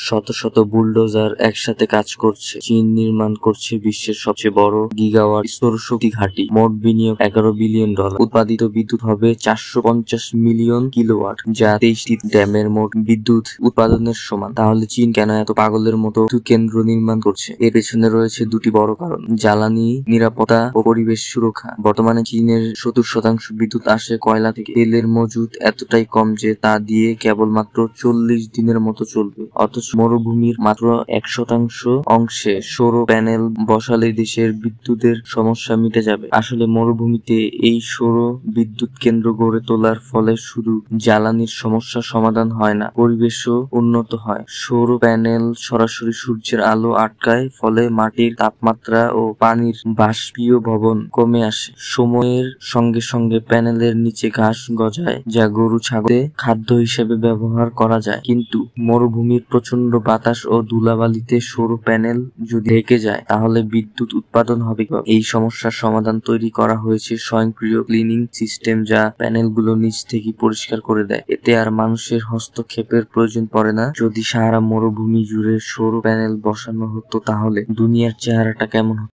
শত শত বুলডোজার একসাথে কাজ করছে। চীন নির্মাণ করছে বিশ্বের সবচেয়ে বড় গিগাওয়াট সৌরশক্তি ঘাঁটি। মোট বিনিয়োগ $11 বিলিয়ন। উৎপাদিত বিদ্যুৎ হবে 450 মিলিয়ন কিলোওয়াট, যা 23টি ড্যামের মোট বিদ্যুৎ উৎপাদনের সমান। তাহলে চীন কেন এত পাগলের মতো বিদ্যুৎ কেন্দ্র নির্মাণ করছে? এর পেছনে রয়েছে দুটি বড় কারণ: জ্বালানি নিরাপত্তা ও পরিবেশ সুরক্ষা। বর্তমানে চীনের 70% বিদ্যুৎ আসে কয়লা থেকে। তেলের মজুদ এতটাই কম যে তা দিয়ে কেবলমাত্র 40 দিনের মতো চলবে। অথচ মরুভূমির মাত্র 1% অংশে সৌর প্যানেল বসালে দেশের বিদ্যুতের সমস্যা মিটে যাবে। আসলে মরুভূমিতে এই সৌর বিদ্যুৎ কেন্দ্র গড়ে তোলার ফলে শুধু জ্বালানির সমস্যার সমাধান হয় না, পরিবেশও উন্নত হয়। সৌর প্যানেল সরাসরি সূর্যের আলো আটকায়, ফলে মাটির তাপমাত্রা ও পানির বাষ্পীভবন কমে আসে। সময়ের সঙ্গে সঙ্গে প্যানেলের নিচে ঘাস গজায়, যা গরু ছাগলের খাদ্য হিসেবে ব্যবহার করা যায়। কিন্তু মরুভূমির প্রচন্ড বাতাস ও ধুলাবালিতে সৌর প্যানেল যদি ঢেকে যায়, তাহলে বিদ্যুৎ উৎপাদন হবে কিভাবে? এই সমস্যার সমাধান তৈরি করা হয়েছে স্বয়ংক্রিয় ক্লিনিং সিস্টেম, যা প্যানেলগুলো নিচ থেকে পরিষ্কার করে দেয়। এতে আর মানুষের হস্তক্ষেপের প্রয়োজন পড়ে না। যদি সারা মরুভূমি জুড়ে সৌর প্যানেল বসানো হতো, তাহলে দুনিয়ার চেহারাটা কেমন হতো?